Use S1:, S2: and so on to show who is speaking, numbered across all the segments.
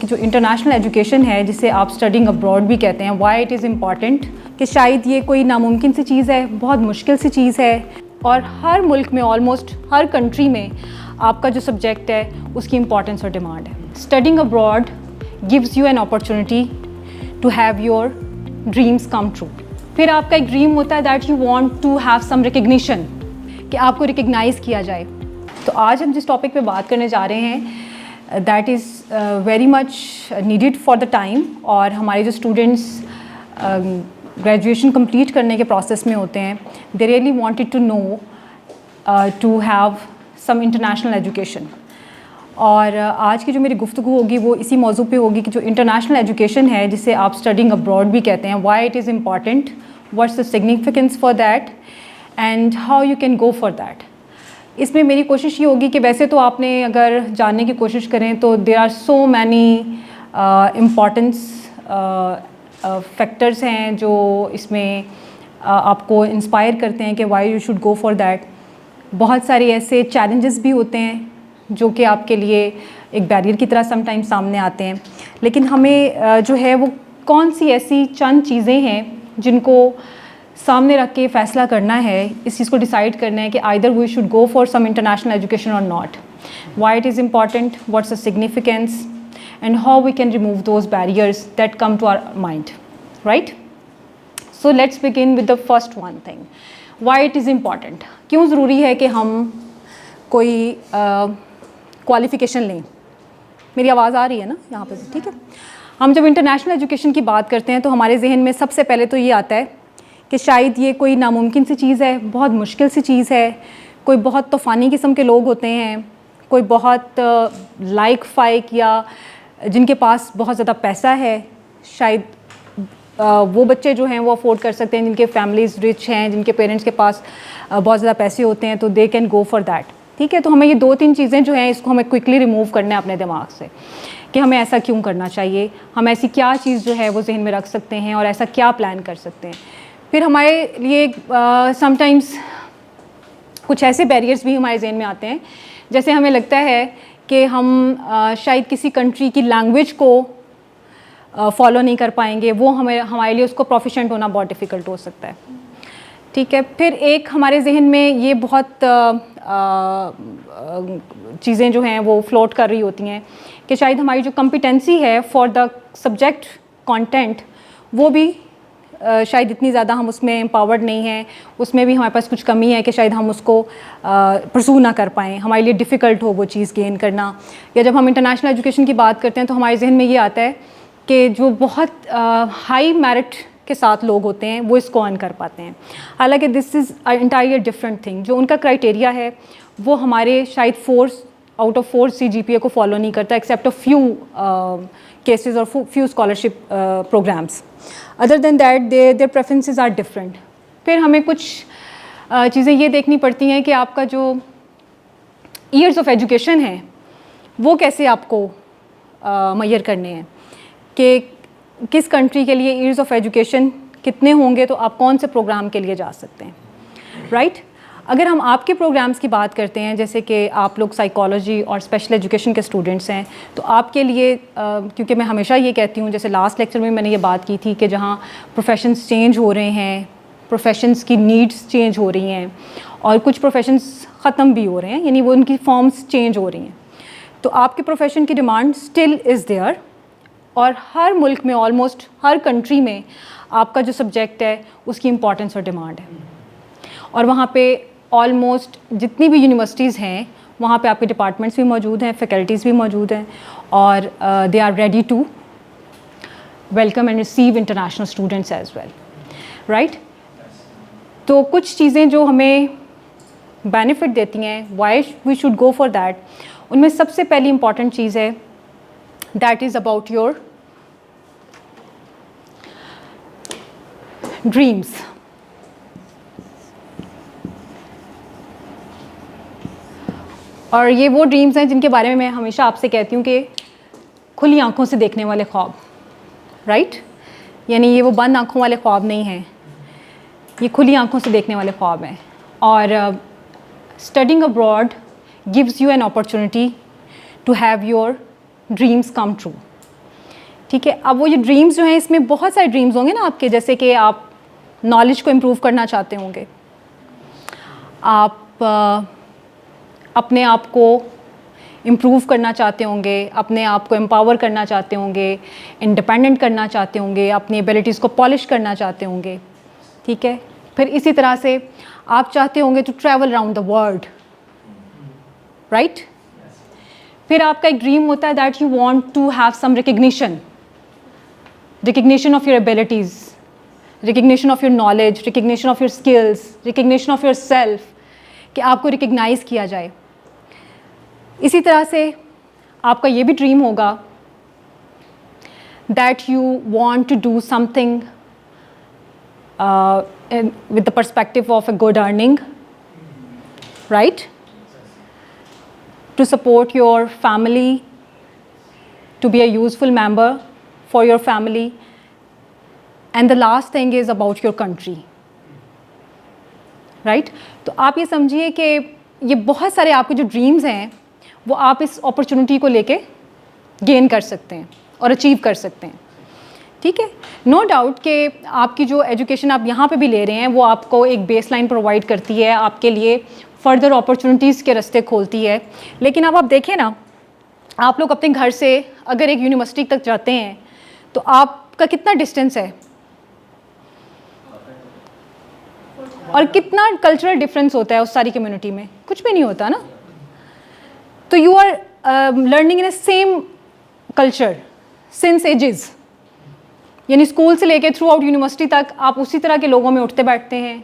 S1: جو international education ہے جسے آپ اسٹڈنگ ابراڈ بھی کہتے ہیں, وائی اٹ از امپورٹنٹ, کہ شاید یہ کوئی ناممکن سی چیز ہے, بہت مشکل سی چیز ہے, اور ہر ملک میں آلموسٹ ہر کنٹری میں آپ کا جو سبجیکٹ ہے اس کی امپورٹنس اور ڈیمانڈ ہے. Studying abroad gives you an opportunity to have your dreams come true. پھر آپ کا ایک ڈریم ہوتا ہے that you want to have some recognition, کہ آپ کو ریکگنائز کیا جائے. تو آج ہم جس ٹاپک پہ بات کرنے جا رہے ہیں that is very much needed for the time, اور ہمارے جو اسٹوڈنٹس گریجویشن کمپلیٹ کرنے کے پروسیس میں ہوتے ہیں, they really wanted to know to have some international education. اور آج کی جو میری گفتگو ہوگی وہ اسی موضوع پہ ہوگی کہ جو انٹرنیشنل ایجوکیشن ہے جسے آپ اسٹڈنگ ابراڈ بھی کہتے ہیں, why it is important, what's the significance for that, and how you can go for that. اس میں میری کوشش یہ ہوگی کہ ویسے تو آپ نے اگر جاننے کی کوشش کریں تو there are so many importance factors ہیں جو اس میں آپ کو انسپائر کرتے ہیں کہ why you should go for that. بہت سارے ایسے چیلنجز بھی ہوتے ہیں جو کہ آپ کے لیے ایک بیریئر کی طرح سم ٹائم سامنے آتے ہیں, لیکن ہمیں جو ہے وہ کون سی ایسی چند چیزیں ہیں جن کو سامنے رکھ کے فیصلہ کرنا ہے, اس چیز کو ڈیسائیڈ کرنا ہے کہ either we should go for some international education or not. Why it is important, what's the significance, and how we can remove those barriers that come to our mind, right. So let's begin with the first one thing, why it is important. کیوں ضروری ہے کہ ہم کوئی qualification لیں. میری آواز آ رہی ہے نا یہاں پہ, ٹھیک ہے. ہم جب انٹرنیشنل ایجوکیشن کی بات کرتے ہیں تو ہمارے ذہن میں سب سے پہلے تو یہ آتا ہے کہ شاید یہ کوئی ناممکن سی چیز ہے, بہت مشکل سی چیز ہے, کوئی بہت طوفانی قسم کے لوگ ہوتے ہیں, کوئی بہت لائق فائق یا جن کے پاس بہت زیادہ پیسہ ہے, شاید وہ بچے جو ہیں وہ افورڈ کر سکتے ہیں, جن کے فیملیز رچ ہیں, جن کے پیرنٹس کے پاس بہت زیادہ پیسے ہوتے ہیں, تو they can go for that. ٹھیک ہے, تو ہمیں یہ دو تین چیزیں جو ہیں اس کو ہمیں کوئکلی ریموو کرنا ہے اپنے دماغ سے کہ ہمیں ایسا کیوں کرنا چاہیے, ہم ایسی کیا چیز جو ہے وہ ذہن میں رکھ سکتے ہیں اور ایسا کیا پلان کر سکتے ہیں. پھر ہمارے لیے سم ٹائمز کچھ ایسے بیریئرز بھی ہمارے ذہن میں آتے ہیں, جیسے ہمیں لگتا ہے کہ ہم شاید کسی کنٹری کی لینگویج کو فالو نہیں کر پائیں گے, وہ ہمارے لیے اس کو پروفیشنٹ ہونا بہت ڈیفیکلٹ ہو سکتا ہے. ٹھیک ہے, پھر ایک ہمارے ذہن میں یہ بہت چیزیں جو ہیں وہ فلوٹ کر رہی ہوتی ہیں کہ شاید ہماری جو کمپیٹنسی ہے فار دا سبجیکٹ کانٹینٹ وہ بھی شاید اتنی زیادہ ہم اس میں امپاورڈ نہیں ہیں, اس میں بھی ہمارے پاس کچھ کمی ہے کہ شاید ہم اس کو پرسو نہ کر پائیں, ہمارے لیے ڈیفیکلٹ ہو وہ چیز گین کرنا. یا جب ہم انٹرنیشنل ایجوکیشن کی بات کرتے ہیں تو ہمارے ذہن میں یہ آتا ہے کہ جو بہت ہائی میرٹ کے ساتھ لوگ ہوتے ہیں وہ اس کو ارن کر پاتے ہیں, حالانکہ this is entirely different thing. جو ان کا کرائٹیریا ہے وہ ہمارے شاید 4 آؤٹ آف 4 CGPA کو فالو نہیں کرتا ایکسیپٹ اے فیو کیسز اور few scholarship programmes. Other than that their preferences are different. پھر ہمیں کچھ چیزیں یہ دیکھنی پڑتی ہیں کہ آپ کا جو ایئرز آف ایجوکیشن ہیں وہ کیسے آپ کو میئر کرنے ہیں, کہ کس کنٹری کے لیے ایئرز آف ایجوکیشن کتنے ہوں گے تو آپ کون سے پروگرام کے لیے جا سکتے ہیں, رائٹ. اگر ہم آپ کے پروگرامز کی بات کرتے ہیں, جیسے کہ آپ لوگ سائیکالوجی اور اسپیشل ایجوکیشن کے اسٹوڈنٹس ہیں, تو آپ کے لیے کیونکہ میں ہمیشہ یہ کہتی ہوں, جیسے لاسٹ لیکچر میں نے یہ بات کی تھی کہ جہاں پروفیشنز چینج ہو رہے ہیں, پروفیشنز کی نیڈس چینج ہو رہی ہیں اور کچھ پروفیشنز ختم بھی ہو رہے ہیں, یعنی وہ ان کی فارمز چینج ہو رہی ہیں, تو آپ کے پروفیشن کی ڈیمانڈ اسٹل از دیئر. اور ہر ملک میں آلموسٹ ہر کنٹری میں آپ کا جو سبجیکٹ ہے اس کی امپورٹنس اور ڈیمانڈ ہے. اور وہاں پہ آلموسٹ جتنی بھی یونیورسٹیز ہیں وہاں پہ آپ کے ڈپارٹمنٹس بھی موجود ہیں, فیکلٹیز بھی موجود ہیں, اور they are ready to welcome and receive international students as well, right. تو کچھ چیزیں جو ہمیں بینیفٹ دیتی ہیں why we should go for that, ان میں سب سے پہلی امپورٹنٹ چیز ہے that is about your dreams. اور یہ وہ ڈریمز ہیں جن کے بارے میں ہمیشہ آپ سے کہتی ہوں کہ کھلی آنکھوں سے دیکھنے والے خواب, رائٹ. یعنی یہ وہ بند آنکھوں والے خواب نہیں ہیں, یہ کھلی آنکھوں سے دیکھنے والے خواب ہیں. اور studying abroad gives you an opportunity to have your dreams come true. ٹھیک ہے. اب وہ یہ ڈریمز جو ہیں اس میں بہت سارے ڈریمز ہوں گے نا آپ کے, جیسے کہ آپ نالج کو امپروو کرنا چاہتے ہوں گے, آپ اپنے آپ کو امپروو کرنا چاہتے ہوں گے, اپنے آپ کو امپاور کرنا چاہتے ہوں گے, انڈیپینڈنٹ کرنا چاہتے ہوں گے, اپنی ایبلٹیز کو پالش کرنا چاہتے ہوں گے. ٹھیک ہے. پھر اسی طرح سے آپ چاہتے ہوں گے to travel around the world, right. پھر آپ کا ایک ڈریم ہوتا ہے that you want to have some recognition of your abilities, recognition of your knowledge, recognition of your skills, recognition of yourself, کہ آپ کو ریکگنائز کیا جائے. اسی طرح سے آپ کا یہ بھی ڈریم ہوگا that you want to do something with the perspective of a good earning, right? To support your family, to be a useful member for your family. And the last thing is about your country, right? تو آپ یہ سمجھیے کہ یہ بہت سارے آپ کے جو ڈریمز ہیں وہ آپ اس اپرچونٹی کو لے کے گین کر سکتے ہیں اور اچیو کر سکتے ہیں. ٹھیک ہے. نو ڈاؤٹ کہ آپ کی جو ایجوکیشن آپ یہاں پہ بھی لے رہے ہیں وہ آپ کو ایک بیس لائن پرووائڈ کرتی ہے, آپ کے لیے فردر اپرچونیٹیز کے راستے کھولتی ہے. لیکن اب آپ دیکھیں نا, آپ لوگ اپنے گھر سے اگر ایک یونیورسٹی تک جاتے ہیں تو آپ کا کتنا ڈسٹینس ہے اور کتنا کلچرل ڈفرینس ہوتا ہے اس ساری کمیونٹی میں, کچھ بھی نہیں ہوتا نا. تو you are learning in a same culture since ages, یعنی اسکول سے لے کے تھرو آؤٹ یونیورسٹی تک آپ اسی طرح کے لوگوں میں اٹھتے بیٹھتے ہیں,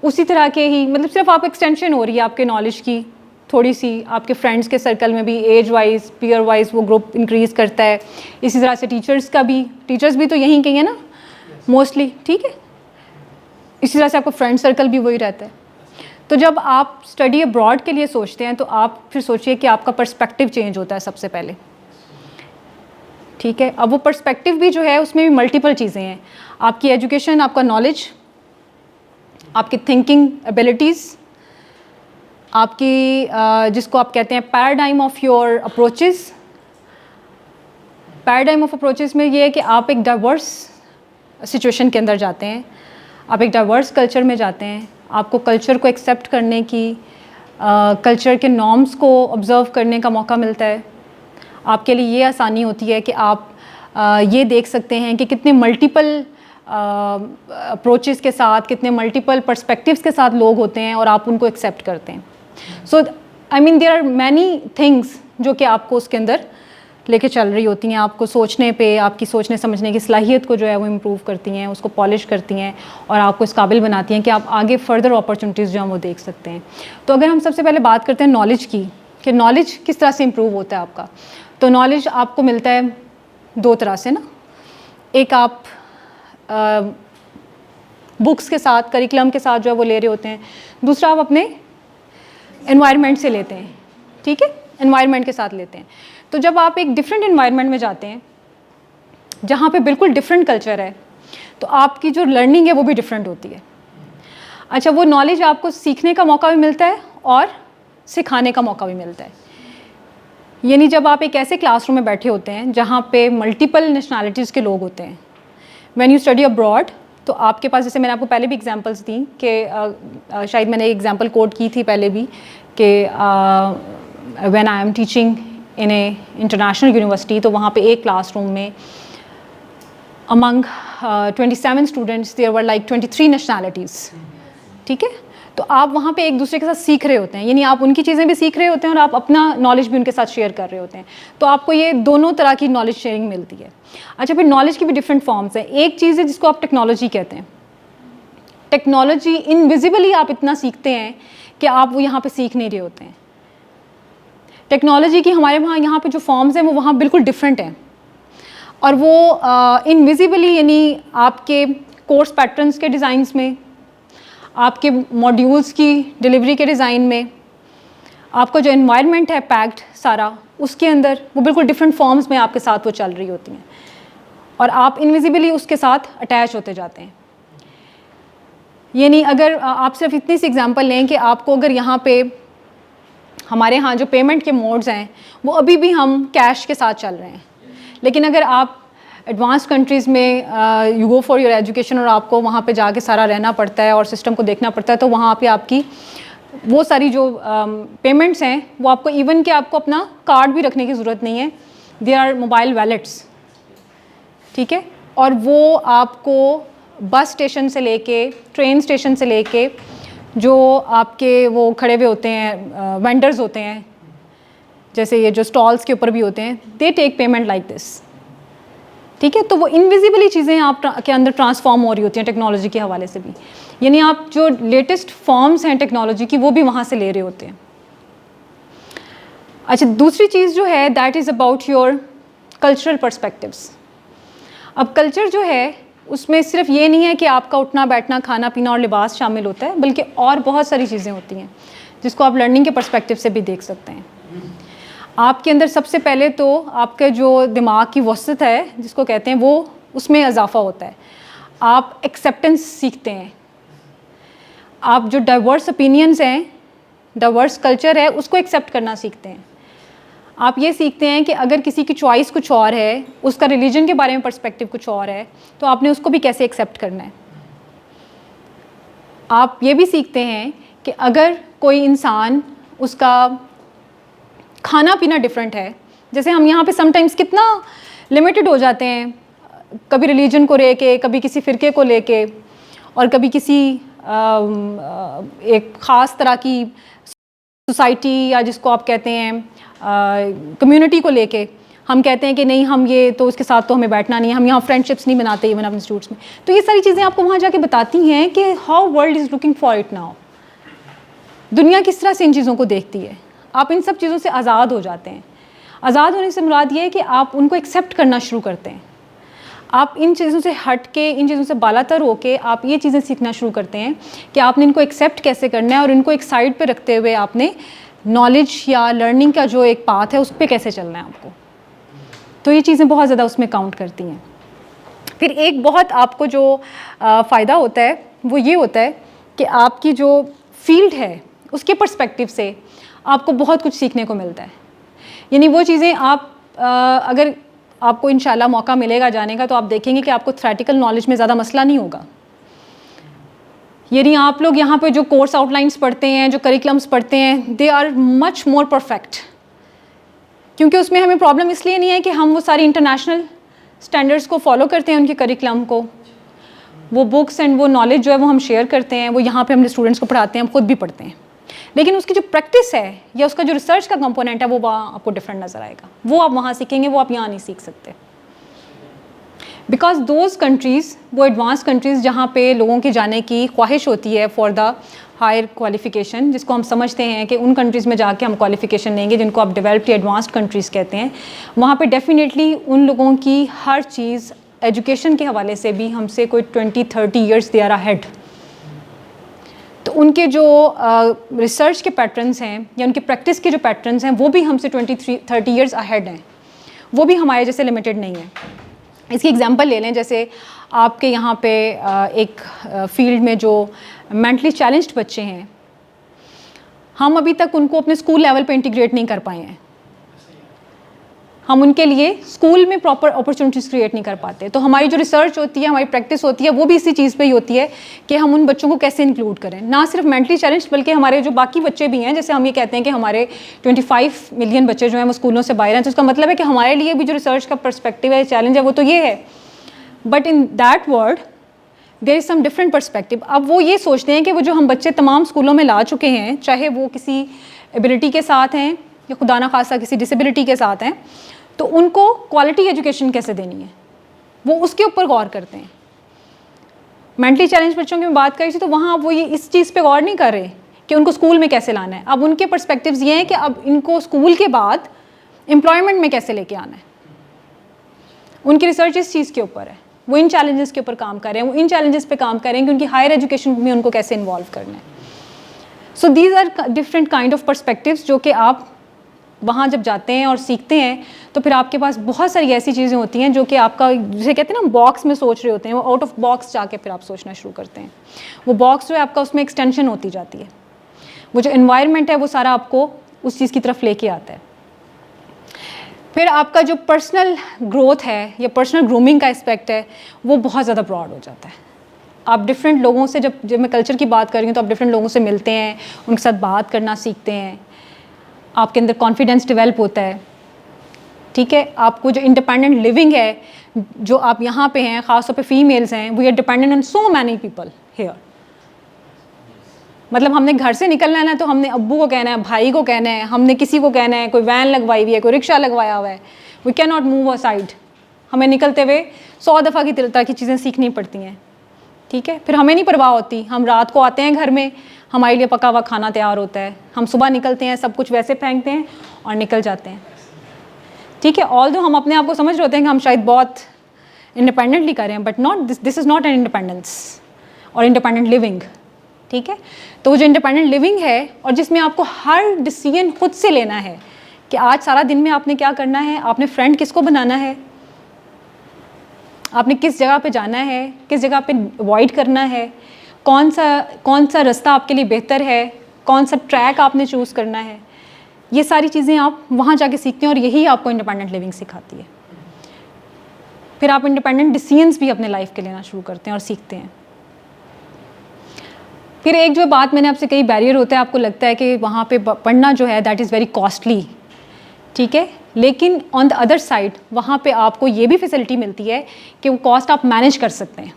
S1: اسی طرح کے ہی, مطلب صرف آپ ایکسٹینشن ہو رہی ہے آپ کے نالج کی تھوڑی سی, آپ کے فرینڈس کے سرکل میں بھی ایج وائز پیئر وائز وہ گروپ انکریز کرتا ہے. اسی طرح سے ٹیچرس بھی تو یہیں کے ہیں نا موسٹلی. ٹھیک ہے. اسی طرح سے آپ کا فرینڈ سرکل بھی وہی رہتا ہے. تو جب آپ اسٹڈی ابراڈ کے لیے سوچتے ہیں تو آپ پھر سوچیے کہ آپ کا پرسپیکٹیو چینج ہوتا ہے سب سے پہلے. ٹھیک ہے. اب وہ پرسپیکٹیو بھی جو ہے اس میں بھی ملٹیپل چیزیں ہیں, آپ کی ایجوکیشن, آپ کا نالج, آپ کی تھنکنگ ایبلٹیز, آپ کی جس کو آپ کہتے ہیں paradigm of your approaches. Paradigm of approaches میں یہ ہے کہ آپ ایک ڈائیورس سچویشن کے اندر جاتے ہیں, آپ ایک ڈائیورس کلچر میں جاتے ہیں, آپ کو کلچر کو ایکسیپٹ کرنے کی, کلچر کے نارمس کو آبزرو کرنے کا موقع ملتا ہے. آپ کے لیے یہ آسانی ہوتی ہے کہ آپ یہ دیکھ سکتے ہیں کہ کتنے ملٹیپل اپروچز کے ساتھ, کتنے ملٹیپل پرسپیکٹیوز کے ساتھ لوگ ہوتے ہیں اور آپ ان کو ایکسیپٹ کرتے ہیں. سو آئی مین دیر آر مینی تھنگس جو کہ آپ کو اس کے اندر لے کے چل رہی ہوتی ہیں, آپ کو سوچنے پہ, آپ کی سوچنے سمجھنے کی صلاحیت کو جو ہے وہ امپروو کرتی ہیں, اس کو پالش کرتی ہیں اور آپ کو اس قابل بناتی ہیں کہ آپ آگے فردر اپرچونیٹیز جو ہیں وہ دیکھ سکتے ہیں. تو اگر ہم سب سے پہلے بات کرتے ہیں نالج کی کہ نالج کس طرح سے امپروو ہوتا ہے آپ کا, تو نالج آپ کو ملتا ہے دو طرح سے نا. ایک آپ بکس کے ساتھ, کریکلم کے ساتھ جو ہے وہ لے رہے ہوتے ہیں, دوسرا آپ اپنے انوائرمنٹ سے لیتے ہیں. ٹھیک ہے. انوائرمنٹ کے ساتھ لیتے ہیں. تو جب آپ ایک ڈفرینٹ انوائرمنٹ میں جاتے ہیں جہاں پہ بالکل ڈفرینٹ کلچر ہے تو آپ کی جو لرننگ ہے وہ بھی ڈفرینٹ ہوتی ہے. اچھا, وہ نالج آپ کو سیکھنے کا موقع بھی ملتا ہے اور سکھانے کا موقع بھی ملتا ہے. یعنی جب آپ ایک ایسے کلاس روم میں بیٹھے ہوتے ہیں جہاں پہ ملٹیپل نیشنلٹیز کے لوگ ہوتے ہیں, وین یو اسٹڈی ابراڈ, تو آپ کے پاس, جیسے میں نے آپ کو پہلے بھی ایگزامپلس دیں کہ شاید میں نے ایک ایگزامپل کوٹ کی تھی پہلے بھی کہ when I am teaching in a international university, تو وہاں پہ ایک کلاس روم میں among 27 students there were like 23 nationalities. ٹھیک ہے. تو آپ وہاں پہ ایک دوسرے کے ساتھ سیکھ رہے ہوتے ہیں, یعنی آپ ان کی چیزیں بھی سیکھ رہے ہوتے ہیں اور آپ اپنا نالج بھی ان کے ساتھ شیئر کر رہے ہوتے ہیں. تو آپ کو یہ دونوں طرح کی نالج شیئرنگ ملتی ہے. اچھا, پھر نالج کی بھی ڈفرینٹ فارمس ہیں. ایک چیز ہے جس کو آپ ٹیکنالوجی کہتے ہیں. ٹیکنالوجی انویزیبلی آپ اتنا سیکھتے ہیں کہ آپ وہ یہاں پہ سیکھ نہیں رہے ہوتے ہیں. ٹیکنالوجی کی ہمارے وہاں یہاں پہ جو فارمز ہیں وہ وہاں بالکل ڈفرینٹ ہیں, اور وہ انویزیبلی, یعنی آپ کے کورس پیٹرنس کے ڈیزائنس میں, آپ کے ماڈیولس کی ڈلیوری کے ڈیزائن میں, آپ کا جو انوائرمنٹ ہے پیکڈ سارا, اس کے اندر وہ بالکل ڈفرینٹ فارمز میں آپ کے ساتھ وہ چل رہی ہوتی ہیں, اور آپ انویزیبلی اس کے ساتھ اٹیچ ہوتے جاتے ہیں. یعنی اگر آپ صرف اتنی سی ایگزامپل لیں کہ آپ کو اگر یہاں پہ ہمارے ہاں جو پیمنٹ کے موڈز ہیں وہ ابھی بھی ہم کیش کے ساتھ چل رہے ہیں, لیکن اگر آپ ایڈوانس کنٹریز میں you go for your education اور آپ کو وہاں پہ جا کے سارا رہنا پڑتا ہے اور سسٹم کو دیکھنا پڑتا ہے, تو وہاں پہ آپ کی وہ ساری جو پیمنٹس ہیں وہ آپ کو ایون کہ آپ کو اپنا کارڈ بھی رکھنے کی ضرورت نہیں ہے, دے آر موبائل ویلٹس, ٹھیک ہے. اور وہ آپ کو بس اسٹیشن سے لے کے ٹرین اسٹیشن سے لے کے جو آپ کے وہ کھڑے ہوئے ہوتے ہیں وینڈرز ہوتے ہیں, جیسے یہ جو اسٹالس کے اوپر بھی ہوتے ہیں, دے ٹیک پیمنٹ لائک دس, ٹھیک ہے. تو وہ انویزیبلی چیزیں آپ کے اندر ٹرانسفارم ہو رہی ہوتی ہیں ٹیکنالوجی کے حوالے سے بھی, یعنی آپ جو لیٹسٹ فارمز ہیں ٹیکنالوجی کی وہ بھی وہاں سے لے رہے ہوتے ہیں. اچھا, دوسری چیز جو ہے that is about your cultural perspectives. اب کلچر جو ہے اس میں صرف یہ نہیں ہے کہ آپ کا اٹھنا بیٹھنا کھانا پینا اور لباس شامل ہوتا ہے, بلکہ اور بہت ساری چیزیں ہوتی ہیں جس کو آپ لرننگ کے پرسپیکٹیو سے بھی دیکھ سکتے ہیں. آپ کے اندر سب سے پہلے تو آپ کے جو دماغ کی وسعت ہے جس کو کہتے ہیں وہ اس میں اضافہ ہوتا ہے. آپ ایکسیپٹنس سیکھتے ہیں, آپ جو ڈائیورس اوپینینس ہیں, ڈائیورس کلچر ہے اس کو ایکسیپٹ کرنا سیکھتے ہیں. آپ یہ سیکھتے ہیں کہ اگر کسی کی چوائس کچھ اور ہے, اس کا ریلیجن کے بارے میں پرسپیکٹیو کچھ اور ہے, تو آپ نے اس کو بھی کیسے ایکسیپٹ کرنا ہے. آپ یہ بھی سیکھتے ہیں کہ اگر کوئی انسان اس کا کھانا پینا ڈفرینٹ ہے, جیسے ہم یہاں پہ سم ٹائمس کتنا لمیٹڈ ہو جاتے ہیں, کبھی ریلیجن کو لے کے, کبھی کسی فرقے کو لے کے, اور کبھی کسی ایک خاص طرح کی سوسائٹی یا جس کو آپ کہتے ہیں کمیونٹی کو لے کے ہم کہتے ہیں کہ نہیں ہم یہ تو اس کے ساتھ تو ہمیں بیٹھنا نہیں ہے, ہم یہاں فرینڈ شپس نہیں بناتے ایون اپنے انسٹیٹیوٹس میں. تو یہ ساری چیزیں آپ کو وہاں جا کے بتاتی ہیں کہ how world is looking for it now, دنیا کس طرح سے ان چیزوں کو دیکھتی ہے. آپ ان سب چیزوں سے آزاد ہو جاتے ہیں. آزاد ہونے سے مراد یہ ہے کہ آپ ان کو ایکسیپٹ کرنا شروع کرتے ہیں. آپ ان چیزوں سے ہٹ کے, ان چیزوں سے بالا تر ہو کے آپ یہ چیزیں سیکھنا شروع کرتے ہیں کہ آپ نے ان کو ایکسیپٹ کیسے کرنا ہے, اور ان کو ایک سائڈ پہ رکھتے ہوئے آپ نے نالج یا لرننگ کا جو ایک پاتھ ہے اس پہ کیسے چلنا ہے آپ کو. تو یہ چیزیں بہت زیادہ اس میں کاؤنٹ کرتی ہیں. پھر ایک بہت آپ کو جو فائدہ ہوتا ہے وہ یہ ہوتا ہے کہ آپ کی جو فیلڈ ہے اس کے پرسپیکٹیو سے آپ کو بہت کچھ سیکھنے کو ملتا ہے. یعنی وہ چیزیں آپ اگر آپ کو انشاءاللہ موقع ملے گا جانے کا تو آپ دیکھیں گے کہ آپ کو تھیوریٹیکل نالج میں زیادہ مسئلہ نہیں ہوگا. یعنی آپ لوگ یہاں پہ جو کورس آؤٹ لائنس پڑھتے ہیں, جو کریکلمس پڑھتے ہیں, they are much more perfect, کیونکہ اس میں ہمیں پرابلم اس لیے نہیں ہے کہ ہم وہ ساری انٹرنیشنل اسٹینڈرڈس کو فالو کرتے ہیں ان کے کریکلم کو, وہ بکس اینڈ وہ نالج جو ہے وہ ہم شیئر کرتے ہیں, وہ یہاں پہ ہم اسٹوڈنٹس کو پڑھاتے ہیں, ہم خود بھی پڑھتے ہیں, لیکن اس کی جو پریکٹس ہے یا اس کا جو ریسرچ کا کمپوننٹ ہے وہ آپ کو ڈفرینٹ نظر آئے گا. وہ آپ وہاں سیکھیں گے, وہ آپ یہاں نہیں سیکھ سکتے. بیکاز دوز کنٹریز, وہ ایڈوانس کنٹریز جہاں پہ لوگوں کے جانے کی خواہش ہوتی ہے فار دا ہائر کوالیفیکیشن, جس کو ہم سمجھتے ہیں کہ ان کنٹریز میں جا کے ہم کوالیفیکیشن لیں گے جن کو آپ ڈیولپڈ یا ایڈوانسڈ کنٹریز کہتے ہیں, وہاں پہ ڈیفینیٹلی ان لوگوں کی ہر چیز ایجوکیشن کے حوالے سے بھی ہم سے کوئی 20-30 ایئرس دے آر ہیڈ. تو ان کے جو ریسرچ کے پیٹرنس ہیں یا ان کے پریکٹس کے جو پیٹرنس ہیں وہ بھی ہم سے 20-30 ایئرس اہیڈ ہیں, وہ بھی ہمارے جیسے لمیٹڈ نہیں ہیں. اس کی ایگزامپل لے لیں, جیسے آپ کے یہاں پہ ایک فیلڈ میں جو مینٹلی چیلنجڈ بچے ہیں, ہم ابھی تک ان کو اپنے اسکول لیول پہ انٹیگریٹ نہیں کر پائے ہیں. ہم ان کے لیے اسکول میں پراپر اپرچونیٹیز کریٹ نہیں کر پاتے. تو ہماری جو ریسرچ ہوتی ہے, ہماری پریکٹس ہوتی ہے, وہ بھی اسی چیز پہ ہی ہوتی ہے کہ ہم ان بچوں کو کیسے انکلوڈ کریں, نہ صرف مینٹلی چیلنج بلکہ ہمارے جو باقی بچے بھی ہیں. جیسے ہم یہ کہتے ہیں کہ ہمارے 25 ملین بچے جو ہیں وہ اسکولوں سے باہر ہیں, تو اس کا مطلب ہے کہ ہمارے لیے بھی جو ریسرچ کا پرسپیکٹیو ہے, چیلنج ہے, وہ تو یہ ہے. But in that word there is some different perspective. اب وہ یہ سوچتے ہیں کہ وہ جو ہم بچے تمام اسکولوں میں لا چکے ہیں, چاہے وہ کسی ایبلٹی کے ساتھ ہیں یا خدا نہ خواستہ کسی ڈسیبلٹی کے ساتھ ہیں, تو ان کو کوالٹی ایجوکیشن کیسے دینی ہے, وہ اس کے اوپر غور کرتے ہیں. مینٹلی چیلنج بچوں کی میں بات کری تھی, تو وہاں وہ یہ اس چیز پہ غور نہیں کر رہے کہ ان کو اسکول میں کیسے لانا ہے. اب ان کے پرسپیکٹیوز یہ ہیں کہ اب ان کو اسکول کے بعد امپلائمنٹ میں کیسے لے کے آنا ہے. ان کی ریسرچ اس چیز کے اوپر ہے, وہ ان چیلنجز کے اوپر کام کر رہے ہیں, وہ ان چیلنجز پہ کام کر رہے ہیں کہ ان کی ہائر ایجوکیشن میں ان کو کیسے انوالو کرنا ہے. So these are different kind of perspectives جو کہ آپ وہاں جب جاتے ہیں اور سیکھتے ہیں تو پھر آپ کے پاس بہت ساری ایسی چیزیں ہوتی ہیں جو کہ آپ کا, جسے کہتے ہیں نا باکس میں سوچ رہے ہوتے ہیں, وہ آؤٹ آف باکس جا کے پھر آپ سوچنا شروع کرتے ہیں. وہ باکس جو ہے آپ کا اس میں ایکسٹینشن ہوتی جاتی ہے, وہ جو انوائرمنٹ ہے وہ سارا آپ کو اس چیز کی طرف لے کے آتا ہے. پھر آپ کا جو پرسنل گروتھ ہے یا پرسنل گرومنگ کا اسپیکٹ ہے وہ بہت زیادہ براڈ ہو جاتا ہے. آپ ڈفرینٹ لوگوں سے جب میں کلچر کی بات کر رہی ہوں تو آپ ڈفرینٹ لوگوں سے ملتے ہیں, ان کے ساتھ بات کرنا سیکھتے ہیں, آپ کے اندر کانفیڈینس ڈیولپ ہوتا ہے. ٹھیک ہے, آپ کو جو انڈیپینڈنٹ لیونگ ہے جو آپ یہاں پہ ہیں, خاص طور پہ فیمیلز ہیں, we are dependent on so many people here. مطلب ہم نے گھر سے نکلنا ہے نا تو ہم نے ابو کو کہنا ہے, بھائی کو کہنا ہے, ہم نے کسی کو کہنا ہے, کوئی وین لگوائی ہوئی ہے, کوئی رکشہ لگوایا ہوا ہے, we can not move aside. ہمیں نکلتے ہوئے 100 دفعہ کی طرح کی چیزیں سیکھنی پڑتی ہیں. ٹھیک ہے, پھر ہمیں نہیں پرواہ ہوتی, ہم رات کو آتے ہیں گھر میں, ہمارے لیے پکا ہوا کھانا تیار ہوتا ہے, ہم صبح نکلتے ہیں, سب کچھ ویسے پھینکتے ہیں اور نکل جاتے ہیں. ٹھیک ہے, آل دو ہم اپنے آپ کو سمجھ رہے ہوتے ہیں کہ ہم شاید بہت انڈیپینڈنٹلی کر رہے ہیں, but not this is not an independence اور انڈیپینڈنٹ لیونگ. ٹھیک ہے, تو وہ جو انڈیپینڈنٹ لیونگ ہے اور جس میں آپ کو ہر ڈیسیژن خود سے لینا ہے کہ آج سارا دن میں آپ نے کیا کرنا ہے, آپ نے فرینڈ کس کو بنانا ہے, آپ نے کس جگہ پہ جانا ہے, کس جگہ پہ اوائڈ کرنا ہے, کون سا راستہ آپ کے لیے بہتر ہے, کون سا ٹریک آپ نے چوز کرنا ہے, یہ ساری چیزیں آپ وہاں جا کے سیکھتے ہیں اور یہی آپ کو انڈیپینڈنٹ لیونگ سکھاتی ہے. پھر آپ انڈیپینڈنٹ ڈیسیژنس بھی اپنے لائف کے لینا شروع کرتے ہیں اور سیکھتے ہیں. پھر ایک جو بات میں نے آپ سے کئی بیریئر ہوتا ہے, آپ کو لگتا ہے کہ وہاں پہ پڑھنا جو ہے دیٹ از ویری کاسٹلی. ٹھیک ہے, لیکن آن دا ادر سائڈ وہاں پہ آپ کو یہ بھی فیسلٹی ملتی ہے کہ وہ کاسٹ آپ مینیج کر سکتے ہیں.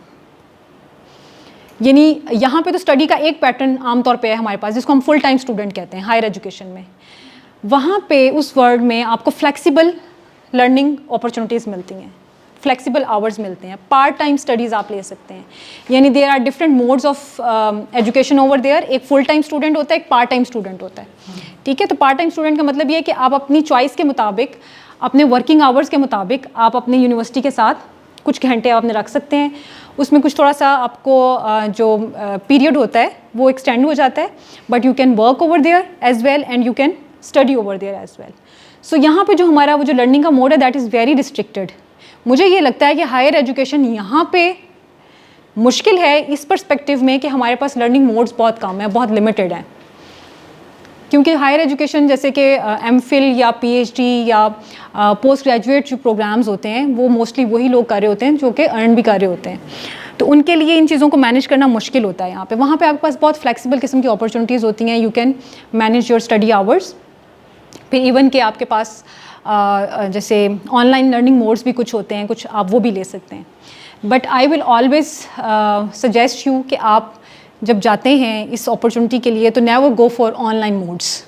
S1: یعنی یہاں پہ تو اسٹڈی کا ایک پیٹرن عام طور پہ ہے ہمارے پاس جس کو ہم فل ٹائم اسٹوڈنٹ کہتے ہیں ہائر ایجوکیشن میں. وہاں پہ اس ورلڈ میں آپ کو فلیکسیبل لرننگ اپرچونیٹیز ملتی ہیں, فلیکسیبل آورز ملتے ہیں, پارٹ ٹائم اسٹڈیز آپ لے سکتے ہیں. یعنی there are different modes of education over there. ایک فل ٹائم اسٹوڈنٹ ہوتا ہے, ایک پارٹ ٹائم اسٹوڈنٹ ہوتا ہے. ٹھیک ہے, تو پارٹ ٹائم اسٹوڈنٹ کا مطلب یہ ہے کہ آپ اپنی چوائس کے مطابق, اپنے ورکنگ آورس کے مطابق آپ اپنی یونیورسٹی کے ساتھ کچھ گھنٹے آپ نے رکھ سکتے ہیں. اس میں کچھ تھوڑا سا آپ کو جو پیریڈ ہوتا ہے وہ ایکسٹینڈ ہو جاتا ہے, but you can work over there as well and you can study over there as well. So یہاں پہ جو ہمارا وہ جو لرننگ کا موڈ ہے دیٹ از ویری ریسٹرکٹیڈ. مجھے یہ لگتا ہے کہ ہائر ایجوکیشن یہاں پہ مشکل ہے اس پرسپیکٹیو میں کہ ہمارے پاس لرننگ موڈس بہت کم ہیں, بہت لمیٹیڈ ہیں. کیونکہ ہائر ایجوکیشن جیسے کہ ایم فل یا پی ایچ ڈی یا پوسٹ گریجویٹ جو پروگرامز ہوتے ہیں وہ موسٹلی وہی لوگ کر رہے ہوتے ہیں جو کہ ارن بھی کر رہے ہوتے ہیں. تو ان کے لیے ان چیزوں کو مینیج کرنا مشکل ہوتا ہے یہاں پہ. وہاں پہ آپ کے پاس بہت فلیکسیبل قسم کی اپرچونیٹیز ہوتی ہیں, you can manage your study hours. پھر ایون کہ آپ کے پاس جیسے آن لائن لرننگ موڈس بھی کچھ ہوتے ہیں, کچھ آپ وہ بھی لے سکتے ہیں. But I will always suggest you کہ آپ جب جاتے ہیں اس اپرچونیٹی کے لیے تو never go for online modes,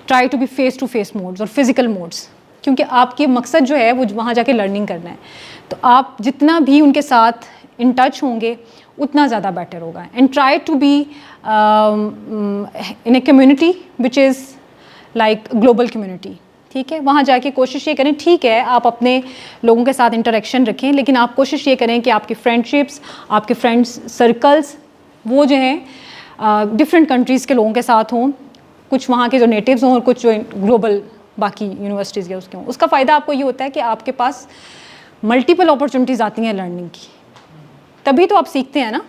S1: try to be face to face modes اور فزیکل موڈس, کیونکہ آپ کی مقصد جو ہے وہ وہاں جا کے لرننگ کرنا ہے. تو آپ جتنا بھی ان کے ساتھ ان ٹچ ہوں گے اتنا زیادہ بیٹر ہوگا. And try to be in a community which is like global community. ٹھیک ہے, وہاں جا کے کوشش یہ کریں, ٹھیک ہے آپ اپنے لوگوں کے ساتھ انٹریکشن رکھیں, لیکن آپ کوشش یہ کریں کہ آپ کی فرینڈ شپس, آپ کے فرینڈس سرکلس وہ جو ہیں ڈفرینٹ کنٹریز کے لوگوں کے ساتھ ہوں, کچھ وہاں کے جو نیٹیوز ہوں اور کچھ جو گلوبل باقی یونیورسٹیز کے اس کے ہوں. اس کا فائدہ آپ کو یہ ہوتا ہے کہ آپ کے پاس ملٹیپل اپرچونیٹیز آتی ہیں لرننگ کی, تبھی تو آپ سیکھتے ہیں نا,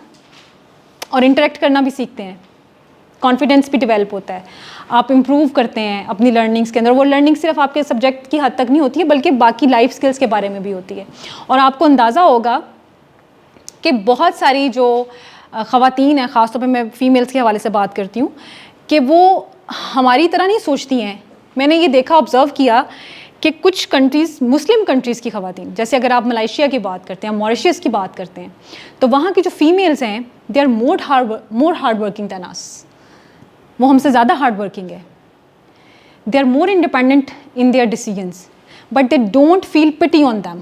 S1: اور انٹریکٹ کرنا بھی سیکھتے ہیں, کانفیڈینس بھی ڈیولپ ہوتا ہے, آپ امپروو کرتے ہیں اپنی لرننگس کے اندر. وہ لرننگ صرف آپ کے سبجیکٹ کی حد تک نہیں ہوتی ہے بلکہ باقی لائف اسکلس کے بارے میں بھی ہوتی ہے. اور آپ کو اندازہ ہوگا کہ بہت ساری جو خواتین ہیں, خاص طور پہ میں فیمیلس کے حوالے سے بات کرتی ہوں, کہ وہ ہماری طرح نہیں سوچتی ہیں. میں نے یہ دیکھا, آبزرو کیا کہ کچھ کنٹریز, مسلم کنٹریز کی خواتین, جیسے اگر آپ ملائیشیا کی بات کرتے ہیں, موریشیس کی بات کرتے ہیں, تو وہاں کی جو فیمیلز ہیں they are more hard working than us. وہ ہم سے زیادہ ہارڈ ورکنگ ہے. They are more independent in their decisions but they don't feel pity on them.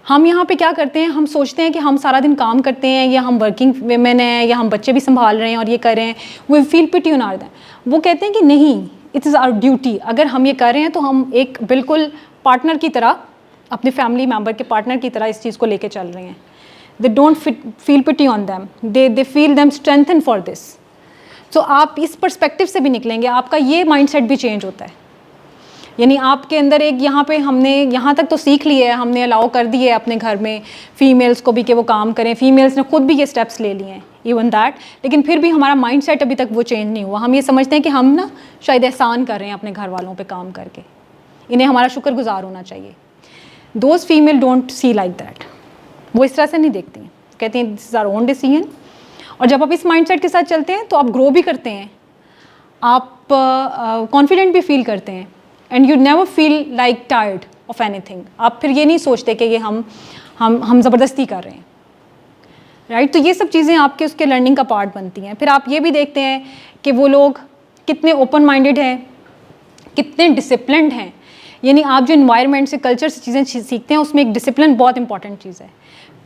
S1: ہم یہاں پہ کیا کرتے ہیں, ہم سوچتے ہیں کہ ہم سارا دن کام کرتے ہیں, یا ہم ورکنگ ویمن ہیں, یا ہم بچے بھی سنبھال رہے ہیں اور یہ کر رہے ہیں, وی فیل پٹی آن آر دیم. وہ کہتے ہیں کہ نہیں, اٹ از آور ڈیوٹی. اگر ہم یہ کر رہے ہیں تو ہم ایک بالکل پارٹنر کی طرح, اپنے فیملی ممبر کے پارٹنر کی طرح اس چیز کو لے کے چل رہے ہیں. دے don't feel pity on them, they feel them strengthen for this. تو آپ اس پرسپیکٹیو سے بھی نکلیں گے, آپ کا یہ مائنڈ سیٹ بھی چینج ہوتا ہے. یعنی آپ کے اندر ایک, یہاں پہ ہم نے یہاں تک تو سیکھ لی ہے, ہم نے الاؤ کر دی ہے اپنے گھر میں فیمیلس کو بھی کہ وہ کام کریں, فیمیلس نے خود بھی یہ اسٹیپس لے لیے ہیں ایون دیٹ, لیکن پھر بھی ہمارا مائنڈ سیٹ ابھی تک وہ چینج نہیں ہوا. ہم یہ سمجھتے ہیں کہ ہم نا شاید احسان کر رہے ہیں اپنے گھر والوں پہ کام کر کے. انہیں ہمارا شکر گزار ہونا چاہیے. Those female don't see like that. وہ اس طرح سے نہیں دیکھتی ہیں, کہتے ہیں دس از آور اون ڈیسیژن. اور جب آپ اس مائنڈ سیٹ کے ساتھ چلتے ہیں تو آپ گرو بھی کرتے ہیں, آپ کانفیڈنٹ بھی فیل کرتے ہیں, and you never feel like tired of anything. آپ پھر یہ نہیں سوچتے کہ یہ ہم زبردستی کر رہے ہیں, رائٹ. تو یہ سب چیزیں آپ کے اس کے لرننگ کا پارٹ بنتی ہیں. پھر آپ یہ بھی دیکھتے ہیں کہ وہ لوگ کتنے اوپن مائنڈیڈ ہیں, کتنے ڈسپلنڈ ہیں. یعنی آپ جو انوائرمنٹ سے, کلچر سے چیزیں سیکھتے ہیں, اس میں ایک ڈسپلن بہت امپورٹنٹ چیز ہے.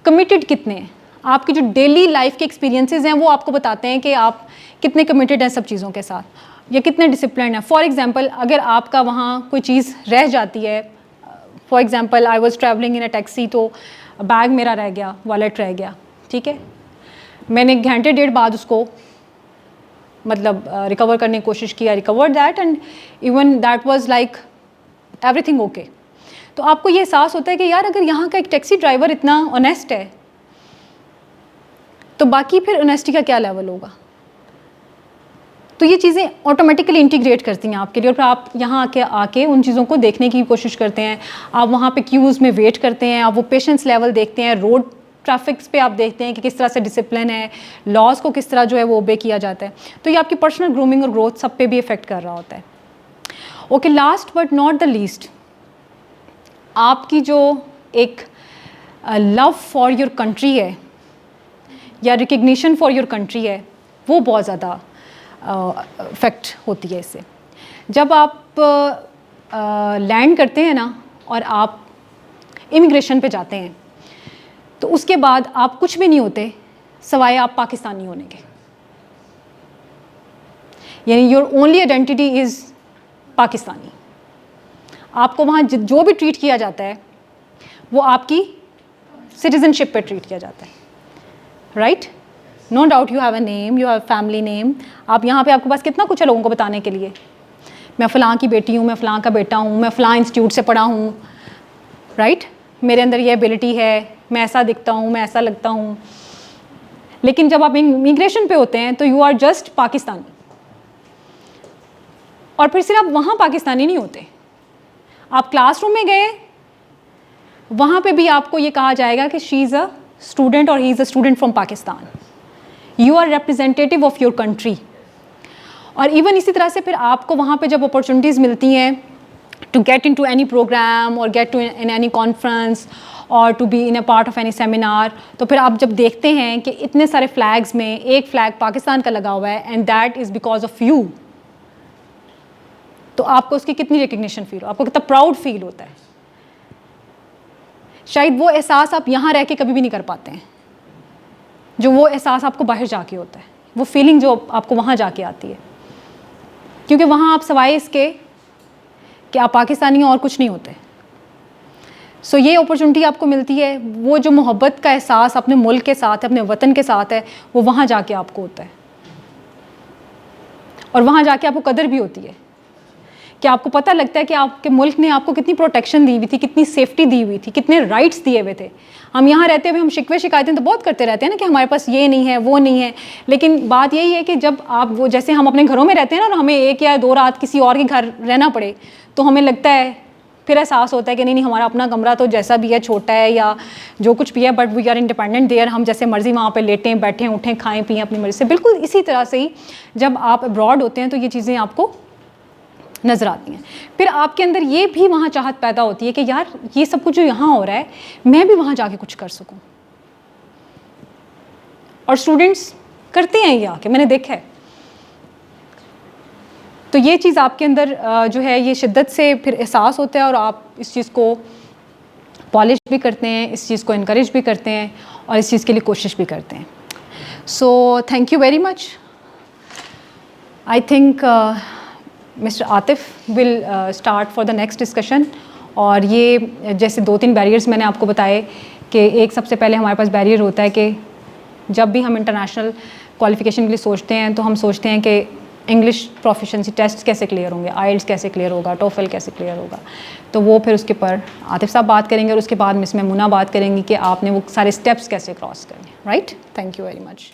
S1: کمیٹیڈ کتنے ہیں, آپ کی جو ڈیلی لائف کے ایکسپیرینسز ہیں وہ آپ کو بتاتے ہیں کہ آپ کتنے کمیٹیڈ ہیں سب چیزوں کے ساتھ, یا کتنے ڈسپلنڈ ہیں. فار ایگزامپل, اگر آپ کا وہاں کوئی چیز رہ جاتی ہے, for example I was travelling in a taxi, تو بیگ میرا رہ گیا, والیٹ رہ گیا, ٹھیک ہے. میں نے گھنٹے ڈیڑھ بعد اس کو مطلب ریکور کرنے کی کوشش کیا, record that, and even that was like everything okay. تو آپ کو یہ احساس ہوتا ہے کہ یار اگر یہاں کا ایک ٹیکسی ڈرائیور اتنا آنیسٹ ہے تو باقی پھر آنیسٹی کا کیا لیول ہوگا. تو یہ چیزیں آٹومیٹیکلی انٹیگریٹ کرتی ہیں آپ کے لیے, اور پھر آپ یہاں آ کے ان چیزوں کو دیکھنے کی کوشش کرتے ہیں. آپ وہاں پہ کیوز میں ویٹ کرتے ہیں, آپ وہ پیشنس لیول دیکھتے ہیں, روڈ ٹریفکس پہ آپ دیکھتے ہیں کہ کس طرح سے ڈسپلن ہے, لاز کو کس طرح جو ہے وہ اوبے کیا جاتا ہے. تو یہ آپ کی پرسنل گرومنگ اور گروتھ سب پہ بھی افیکٹ کر رہا ہوتا ہے. Okay, last but not the least, آپ کی جو ایک لو فار یور کنٹری ہے یا ریکگنیشن فار یور کنٹری ہے, وہ بہت زیادہ افیکٹ ہوتی ہے اس سے. جب آپ لینڈ کرتے ہیں نا اور آپ امیگریشن پہ جاتے ہیں تو اس کے بعد آپ کچھ بھی نہیں ہوتے سوائے آپ پاکستانی ہونے کے. یعنی your only identity is Pakistani. آپ کو وہاں جو بھی ٹریٹ کیا جاتا ہے وہ آپ کی سٹیزن شپ پہ ٹریٹ کیا جاتا ہے, right. No doubt you have a name, you have family name. آپ یہاں پہ آپ کے پاس کتنا کچھ ہے لوگوں کو بتانے کے لیے, میں فلاں کی بیٹی ہوں, میں فلاں کا بیٹا ہوں, میں فلاں انسٹیٹیوٹ سے پڑھا ہوں, رائٹ. میرے اندر یہ ایبلٹی ہے, میں ایسا دکھتا ہوں, میں ایسا لگتا ہوں. لیکن جب آپ امیگریشن پہ ہوتے ہیں تو یو آر جسٹ پاکستانی. اور پھر صرف وہاں پاکستانی نہیں ہوتے, آپ کلاس روم میں گئے, وہاں پہ بھی آپ کو یہ کہا جائے گا کہ شی از a student or he is a student from Pakistan. You are representative of your country. اور ایون اسی طرح سے پھر آپ کو وہاں پہ جب اپرچونیٹیز ملتی ہیں to get in to any programme or get to in any conference or to be in a part of any seminar, تو پھر آپ جب دیکھتے ہیں کہ اتنے سارے فلیگس میں ایک فلیگ پاکستان کا لگا ہوا ہے, and that is because of you, تو آپ کو اس کی کتنی ریکگنیشن فیل ہو, آپ کو کتنا پراؤڈ فیل ہوتا ہے. شاید وہ احساس آپ یہاں رہ کے کبھی بھی نہیں کر پاتے ہیں, جو وہ احساس آپ کو باہر جا کے ہوتا ہے, وہ فیلنگ جو آپ کو وہاں جا کے آتی ہے, کیونکہ وہاں آپ سوائے اس کے کہ آپ پاکستانی اور کچھ نہیں ہوتے. سو یہ اپرچونٹی آپ کو ملتی ہے, وہ جو محبت کا احساس اپنے ملک کے ساتھ, اپنے وطن کے ساتھ ہے, وہ وہاں جا کے آپ کو ہوتا ہے. اور وہاں جا کے آپ کو قدر بھی ہوتی ہے کہ آپ کو پتہ لگتا ہے کہ آپ کے ملک نے آپ کو کتنی پروٹیکشن دی ہوئی تھی, کتنی سیفٹی دی ہوئی تھی, کتنے رائٹس دیے ہوئے تھے. ہم یہاں رہتے ہوئے ہم شکوے شکایتیں تو بہت کرتے رہتے ہیں نا کہ ہمارے پاس یہ نہیں ہے, وہ نہیں ہے. لیکن بات یہی ہے کہ جب آپ وہ جیسے ہم اپنے گھروں میں رہتے ہیں نا, اور ہمیں 1 یا 2 رات کسی اور کے گھر رہنا پڑے, تو ہمیں لگتا ہے, پھر احساس ہوتا ہے کہ نہیں ہمارا اپنا کمرہ تو جیسا بھی ہے, چھوٹا ہے یا جو کچھ بھی ہے, but we are independent there, ہم جیسے مرضی وہاں پہ لیٹیں, بیٹھیں, اٹھیں, کھائیں پئیں اپنی مرضی سے. بالکل اسی طرح سے ہی جب آپ ابراڈ ہوتے ہیں تو یہ چیزیں آپ کو نظر آتی ہیں. پھر آپ کے اندر یہ بھی وہاں چاہت پیدا ہوتی ہے کہ یار یہ سب کچھ جو یہاں ہو رہا ہے میں بھی وہاں جا کے کچھ کر سکوں. اور اسٹوڈنٹس کرتے ہیں یہ آ کے, میں نے دیکھا ہے. تو یہ چیز آپ کے اندر جو ہے یہ شدت سے پھر احساس ہوتا ہے, اور آپ اس چیز کو پالش بھی کرتے ہیں, اس چیز کو انکریج بھی کرتے ہیں, اور اس چیز کے لیے کوشش بھی کرتے ہیں. So thank you very much. I think mister Atif will start for the next discussion. اور یہ جیسے 2-3 بیریئرس میں نے آپ کو بتائے کہ ایک سب سے پہلے ہمارے پاس بیریئر ہوتا ہے کہ جب بھی ہم انٹرنیشنل کوالیفیکیشن کے لیے سوچتے ہیں تو ہم سوچتے ہیں کہ انگلش پروفیشنسی ٹیسٹ کیسے کلیئر ہوں گے, آئلٹس کیسے کلیئر ہوگا, ٹوفل کیسے کلیئر ہوگا. تو وہ پھر اس کے پر عاطف صاحب بات کریں گے, اور اس کے بعد مس میمونہ بات کریں گی کہ آپ نے وہ سارے اسٹیپس کیسے کراس کریں. Right, thank you very much.